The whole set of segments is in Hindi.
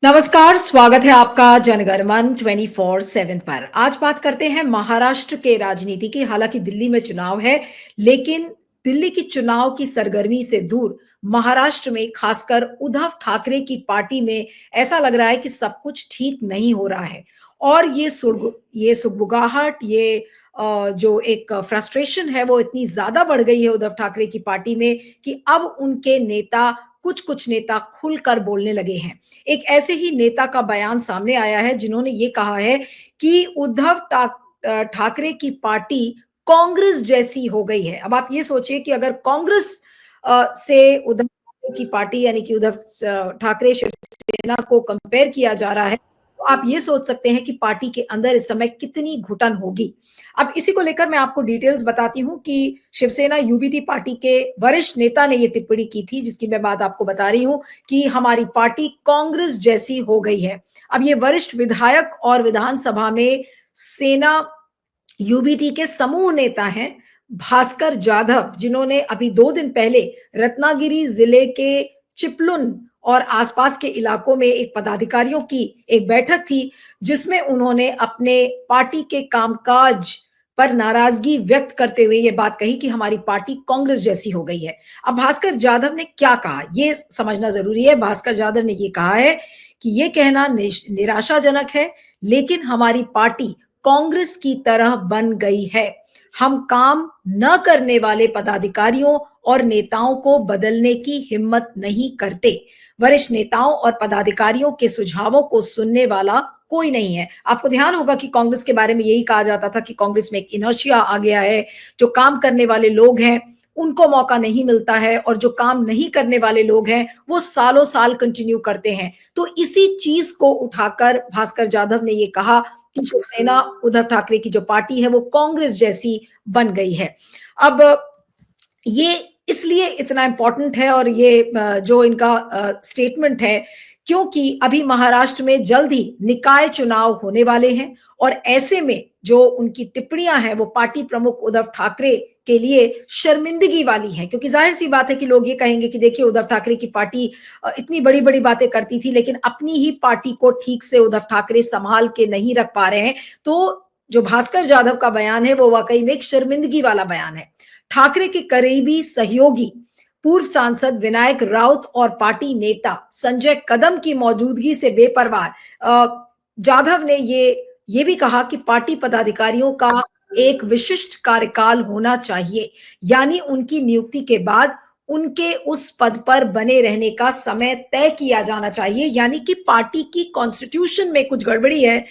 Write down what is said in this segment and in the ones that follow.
नमस्कार, स्वागत है आपका जनगणमन 24/7 पर। आज बात करते हैं महाराष्ट्र के राजनीति की। हालांकि दिल्ली में चुनाव है, लेकिन दिल्ली की चुनाव की सरगर्मी से दूर महाराष्ट्र में खासकर उद्धव ठाकरे की पार्टी में ऐसा लग रहा है कि सब कुछ ठीक नहीं हो रहा है। और ये सुगबुगाहट, जो एक फ्रस्ट्रेशन है वो इतनी ज्यादा बढ़ गई है उद्धव ठाकरे की पार्टी में कि अब उनके नेता, कुछ कुछ नेता खुलकर बोलने लगे हैं। एक ऐसे ही नेता का बयान सामने आया है जिन्होंने ये कहा है कि ठाकरे की पार्टी कांग्रेस जैसी हो गई है। अब आप ये सोचिए कि अगर कांग्रेस से उद्धव ठाकरे की पार्टी यानी कि उद्धव ठाकरे शिवसेना को कंपेयर किया जा रहा है, तो आप ये सोच सकते हैं कि पार्टी के अंदर इस समय कितनी घुटन होगी। अब इसी को लेकर मैं आपको डिटेल्स बताती हूं कि शिवसेना यूबीटी पार्टी के वरिष्ठ नेता ने ये टिप्पणी की थी, जिसकी मैं बात आपको बता रही हूं कि हमारी पार्टी कांग्रेस जैसी हो गई है। अब ये वरिष्ठ विधायक और विधानसभा में सेना यूबीटी के समूह नेता हैं भास्कर जाधव, जिन्होंने अभी 2 दिन पहले रत्नागिरी जिले के चिपलुन और आसपास के इलाकों में एक पदाधिकारियों की एक बैठक थी, जिसमें उन्होंने अपने पार्टी के कामकाज पर नाराजगी व्यक्त करते हुए ये बात कही कि हमारी पार्टी कांग्रेस जैसी हो गई है। अब भास्कर जाधव ने क्या कहा, ये समझना जरूरी है। भास्कर जाधव ने ये कहा है कि ये कहना निराशाजनक है, लेकिन हमारी पार्टी कांग्रेस की तरह बन गई है। हम काम न करने वाले पदाधिकारियों और नेताओं को बदलने की हिम्मत नहीं करते। वरिष्ठ नेताओं और पदाधिकारियों के सुझावों को सुनने वाला कोई नहीं है। आपको ध्यान होगा कि कांग्रेस के बारे में यही कहा जाता था कि कांग्रेस में एक इनर्शिया आ गया है। जो काम करने वाले लोग हैं उनको मौका नहीं मिलता है, और जो काम नहीं करने वाले लोग हैं वो सालों साल कंटिन्यू करते हैं। तो इसी चीज को उठाकर भास्कर जाधव ने ये कहा कि शिवसेना उद्धव ठाकरे की जो पार्टी है वो कांग्रेस जैसी बन गई है। अब ये इसलिए इतना इंपॉर्टेंट है, और ये जो इनका स्टेटमेंट है, क्योंकि अभी महाराष्ट्र में जल्द ही निकाय चुनाव होने वाले हैं, और ऐसे में जो उनकी टिप्पणियां हैं वो पार्टी प्रमुख उद्धव ठाकरे के लिए शर्मिंदगी वाली है। क्योंकि जाहिर सी बात है कि लोग ये कहेंगे कि देखिए, उद्धव ठाकरे की पार्टी इतनी बड़ी बड़ी बातें करती थी, लेकिन अपनी ही पार्टी को ठीक से उद्धव ठाकरे संभाल के नहीं रख पा रहे हैं। तो जो भास्कर जाधव का बयान है वो वाकई में एक शर्मिंदगी वाला बयान है। ठाकरे के करीबी सहयोगी पूर्व सांसद विनायक राउत और पार्टी नेता संजय कदम की मौजूदगी से बेपरवाह जाधव ने ये भी कहा कि पार्टी पदाधिकारियों का एक विशिष्ट कार्यकाल होना चाहिए, यानी उनकी नियुक्ति के बाद उनके उस पद पर बने रहने का समय तय किया जाना चाहिए, यानी कि पार्टी की कॉन्स्टिट्यूशन में कुछ गड़बड़ी है।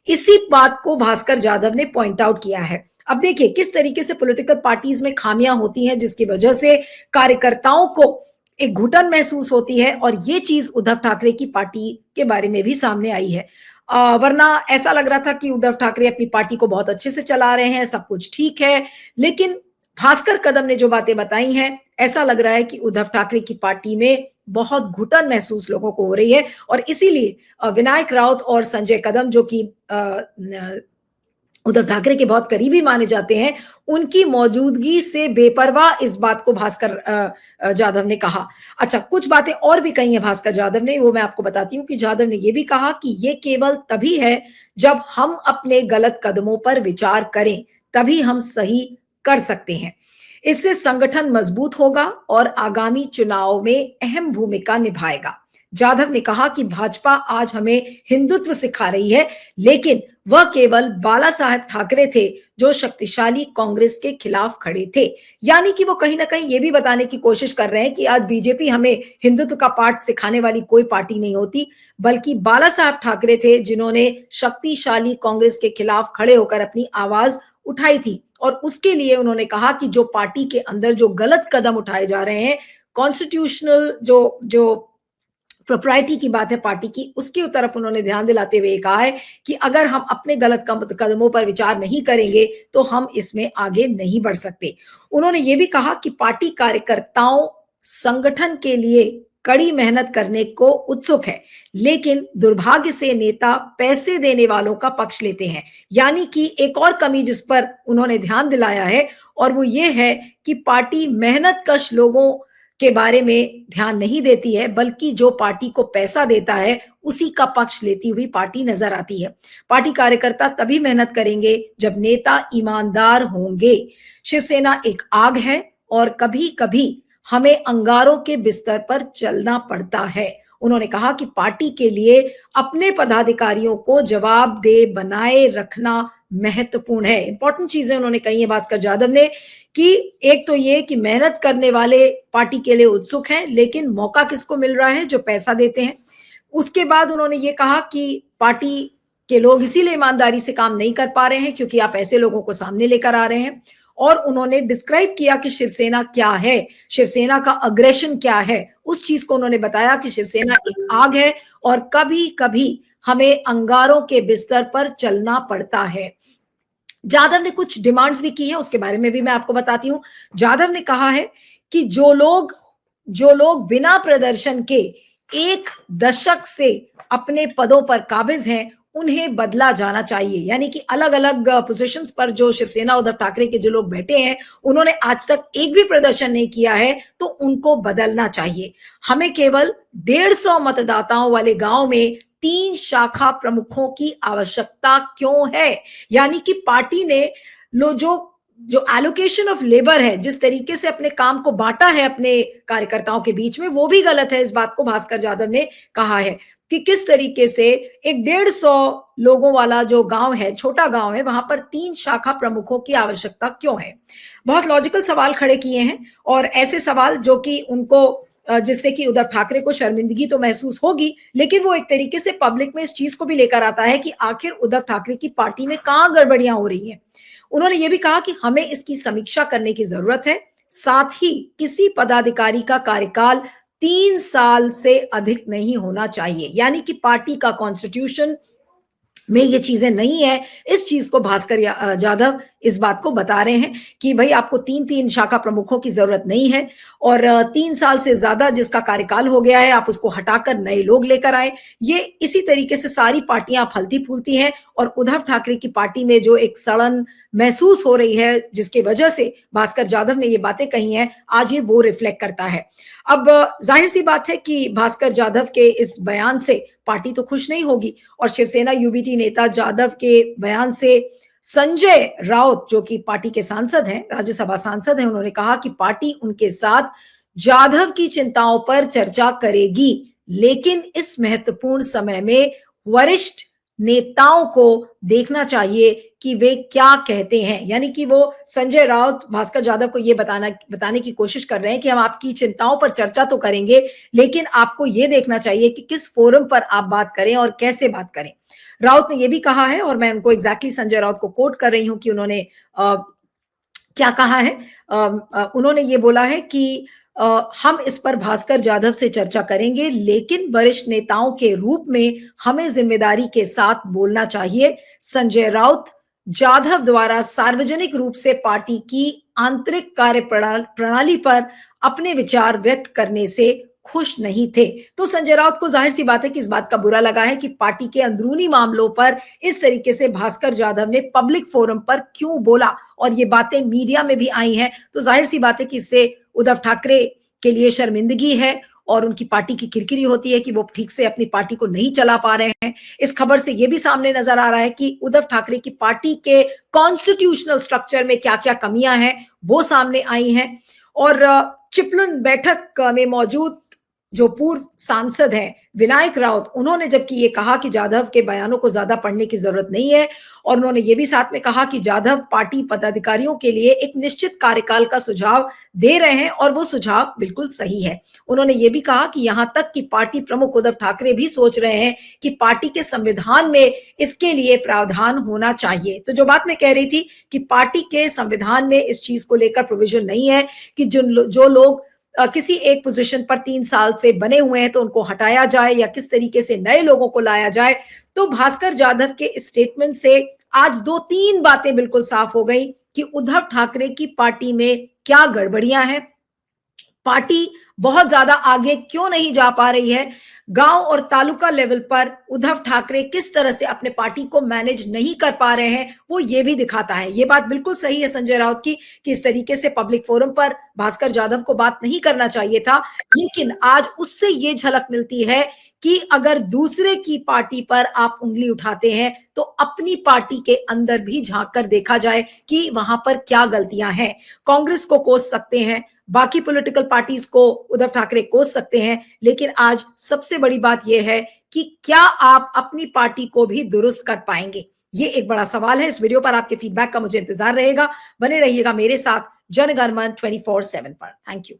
इसी बात को भास्कर जाधव ने पॉइंट आउट किया है। अब देखिए किस तरीके से पॉलिटिकल पार्टीज में खामियां होती हैं, जिसकी वजह से कार्यकर्ताओं को एक घुटन महसूस होती है, और ये चीज उद्धव ठाकरे की पार्टी के बारे में भी सामने आई है। वरना ऐसा लग रहा था कि उद्धव ठाकरे अपनी पार्टी को बहुत अच्छे से चला रहे हैं, सब कुछ ठीक है। लेकिन भास्कर कदम ने जो बातें बताई हैं, ऐसा लग रहा है कि उद्धव ठाकरे की पार्टी में बहुत घुटन महसूस लोगों को हो रही है, और इसीलिए विनायक राउत और संजय कदम, जो कि उद्धव ठाकरे के बहुत करीबी माने जाते हैं, उनकी मौजूदगी से बेपरवाह इस बात को भास्कर जाधव ने कहा। अच्छा, कुछ बातें और भी कही हैं भास्कर जाधव ने, वो मैं आपको बताती हूँ कि जाधव ने ये भी कहा कि ये केवल तभी है जब हम अपने गलत कदमों पर विचार करें, तभी हम सही कर सकते हैं। इससे संगठन मजबूत होगा और आगामी चुनाव में अहम भूमिका निभाएगा। जाधव ने कहा कि भाजपा आज हमें हिंदुत्व सिखा रही है, लेकिन वह केवल बाला साहेब ठाकरे थे जो शक्तिशाली कांग्रेस के खिलाफ खड़े थे। यानी कि वो कहीं ना कहीं ये भी बताने की कोशिश कर रहे हैं कि आज बीजेपी हमें हिंदुत्व का पाठ सिखाने वाली कोई पार्टी नहीं होती, बल्कि बाला साहेब ठाकरे थे जिन्होंने शक्तिशाली कांग्रेस के खिलाफ खड़े होकर अपनी आवाज उठाई थी। और उसके लिए उन्होंने कहा कि जो पार्टी के अंदर जो गलत कदम उठाए जा रहे हैं, कॉन्स्टिट्यूशनल जो जो प्रोप्राइटी की बात है पार्टी की, उसकी तरफ उन्होंने ध्यान दिलाते हुए कहा है कि अगर हम अपने गलत कदमों पर विचार नहीं करेंगे तो हम इसमें आगे नहीं बढ़ सकते। उन्होंने ये भी कहा कि पार्टी कार्यकर्ताओं संगठन के लिए कड़ी मेहनत करने को उत्सुक है, लेकिन दुर्भाग्य से नेता पैसे देने वालों का पक्ष लेते हैं। यानी कि एक और कमी जिस पर उन्होंने ध्यान दिलाया है, और वो ये है कि पार्टी मेहनतकश लोगों के बारे में ध्यान नहीं देती है, बल्कि जो पार्टी को पैसा देता है उसी का पक्ष लेती हुई पार्टी नजर आती है। पार्टी कार्यकर्ता तभी मेहनत करेंगे जब नेता ईमानदार होंगे। शिवसेना एक आग है और कभी कभी हमें अंगारों के बिस्तर पर चलना पड़ता है। उन्होंने कहा कि पार्टी के लिए अपने पदाधिकारियों को जवाबदेह बनाए रखना महत्वपूर्ण है। इंपॉर्टेंट चीजें उन्होंने कही है भास्कर जाधव ने, कि एक तो ये कि मेहनत करने वाले पार्टी के लिए उत्सुक हैं, लेकिन मौका किसको मिल रहा है? जो पैसा देते हैं। उसके बाद उन्होंने ये कहा कि पार्टी के लोग इसीलिए ईमानदारी से काम नहीं कर पा रहे हैं क्योंकि आप ऐसे लोगों को सामने लेकर आ रहे हैं। और उन्होंने डिस्क्राइब किया कि शिवसेना क्या है, शिवसेना का अग्रेशन क्या है। उस चीज को उन्होंने बताया कि शिवसेना एक आग है और कभी कभी हमें अंगारों के बिस्तर पर चलना पड़ता है। जाधव ने कुछ डिमांड्स भी की है, उसके बारे में भी मैं आपको बताती हूं। जाधव ने कहा है कि जो लोग बिना प्रदर्शन के एक दशक से अपने पदों पर काबिज हैं, उन्हें बदला जाना चाहिए। यानी कि अलग अलग पोजीशंस पर जो शिवसेना उद्धव ठाकरे के जो लोग बैठे हैं, उन्होंने आज तक एक भी प्रदर्शन नहीं किया है, तो उनको बदलना चाहिए। हमें केवल 150 मतदाताओं वाले गांव में 3 शाखा प्रमुखों की आवश्यकता क्यों है? यानी कि पार्टी ने लो जो एलोकेशन ऑफ लेबर है, जिस तरीके से अपने काम को बांटा है अपने कार्यकर्ताओं के बीच में, वो भी गलत है। इस बात को भास्कर जाधव ने कहा है कि किस तरीके से एक 150 लोगों वाला जो गांव है, छोटा गांव है, वहां पर 3 शाखा प्रमुखों की आवश्यकता क्यों है? बहुत लॉजिकल सवाल खड़े किए हैं, और ऐसे सवाल जो कि उनको जिससे कि उद्धव ठाकरे को शर्मिंदगी तो महसूस होगी, लेकिन वो एक तरीके से पब्लिक में इस चीज को भी लेकर आता है कि आखिर उद्धव ठाकरे की पार्टी में कहां गड़बड़ियां हो रही हैं। उन्होंने ये भी कहा कि हमें इसकी समीक्षा करने की जरूरत है। साथ ही किसी पदाधिकारी का कार्यकाल 3 साल से अधिक नहीं होना चाहिए। यानी कि पार्टी का कॉन्स्टिट्यूशन में ये चीजें नहीं है। इस चीज को भास्कर जाधव इस बात को बता रहे हैं कि भाई आपको 3-3 शाखा प्रमुखों की जरूरत नहीं है, और 3 साल से ज्यादा जिसका कार्यकाल हो गया है, आप उसको हटाकर नए लोग लेकर आए। ये इसी तरीके से सारी पार्टियां फलती फूलती हैं, और उद्धव ठाकरे की पार्टी में जो एक सड़न महसूस हो रही है, जिसकी वजह से भास्कर जाधव ने ये बातें कही हैं, आज ये वो रिफ्लेक्ट करता है। अब जाहिर सी बात है कि भास्कर जाधव के इस बयान से पार्टी तो खुश नहीं होगी, और शिवसेना यूबीटी नेता जाधव के बयान से संजय राउत, जो कि पार्टी के सांसद हैं, राज्यसभा सांसद हैं, उन्होंने कहा कि पार्टी उनके साथ जाधव की चिंताओं पर चर्चा करेगी, लेकिन इस महत्वपूर्ण समय में वरिष्ठ नेताओं को देखना चाहिए कि वे क्या कहते हैं। यानी कि वो संजय राउत भास्कर जाधव को ये बताने की कोशिश कर रहे हैं कि हम आपकी चिंताओं पर चर्चा तो करेंगे, लेकिन आपको ये देखना चाहिए कि किस फोरम पर आप बात करें और कैसे बात करें। राउत ने यह भी कहा है, और मैं उनको एग्जैक्टली संजय राउत को कोट कर रही हूं कि उन्होंने क्या कहा है। उन्होंने ये बोला है कि हम इस पर भास्कर जाधव से चर्चा करेंगे, लेकिन वरिष्ठ नेताओं के रूप में हमें जिम्मेदारी के साथ बोलना चाहिए। संजय राउत जाधव द्वारा सार्वजनिक रूप से पार्टी की आंतरिक कार्य प्रणाली पर अपने विचार व्यक्त करने से खुश नहीं थे। तो संजय राउत को जाहिर सी बात है कि इस बात का बुरा लगा है कि पार्टी के अंदरूनी मामलों पर इस तरीके से भास्कर जाधव ने पब्लिक फोरम पर क्यों बोला, और ये बातें मीडिया में भी आई हैं। तो जाहिर सी बात है कि इससे उद्धव ठाकरे के लिए शर्मिंदगी है, और उनकी पार्टी की किरकिरी होती है कि वो ठीक से अपनी पार्टी को नहीं चला पा रहे हैं। इस खबर से ये भी सामने नजर आ रहा है कि उद्धव ठाकरे की पार्टी के कॉन्स्टिट्यूशनल स्ट्रक्चर में क्या क्या कमियां हैं, वो सामने आई हैं। और चिपलुन बैठक में मौजूद जो पूर्व सांसद हैं विनायक राउत, उन्होंने जबकि ये कहा कि जाधव के बयानों को ज्यादा पढ़ने की जरूरत नहीं है, और उन्होंने ये भी साथ में कहा कि जाधव पार्टी पदाधिकारियों के लिए एक निश्चित कार्यकाल का सुझाव दे रहे हैं, और वो सुझाव बिल्कुल सही है। उन्होंने ये भी कहा कि यहां तक कि पार्टी प्रमुख उद्धव ठाकरे भी सोच रहे हैं कि पार्टी के संविधान में इसके लिए प्रावधान होना चाहिए। तो जो बात मैं कह रही थी कि पार्टी के संविधान में इस चीज को लेकर प्रोविजन नहीं है कि जो लोग किसी एक पोजीशन पर 3 साल से बने हुए हैं तो उनको हटाया जाए, या किस तरीके से नए लोगों को लाया जाए। तो भास्कर जाधव के स्टेटमेंट से आज 2-3 बातें बिल्कुल साफ हो गई कि उद्धव ठाकरे की पार्टी में क्या गड़बड़ियां हैं। पार्टी बहुत ज्यादा आगे क्यों नहीं जा पा रही है, गांव और तालुका लेवल पर उद्धव ठाकरे किस तरह से अपने पार्टी को मैनेज नहीं कर पा रहे हैं, वो ये भी दिखाता है। ये बात बिल्कुल सही है संजय राउत की कि इस तरीके से पब्लिक फोरम पर भास्कर जाधव को बात नहीं करना चाहिए था, लेकिन आज उससे ये झलक मिलती है कि अगर दूसरे की पार्टी पर आप उंगली उठाते हैं तो अपनी पार्टी के अंदर भी झांक कर देखा जाए कि वहां पर क्या गलतियां हैं। कांग्रेस को कोस सकते हैं, बाकी पॉलिटिकल पार्टीज को उद्धव ठाकरे कोस सकते हैं, लेकिन आज सबसे बड़ी बात यह है कि क्या आप अपनी पार्टी को भी दुरुस्त कर पाएंगे, ये एक बड़ा सवाल है। इस वीडियो पर आपके फीडबैक का मुझे इंतजार रहेगा। बने रहिएगा मेरे साथ जनगणमन 24/7 पर। Thank you.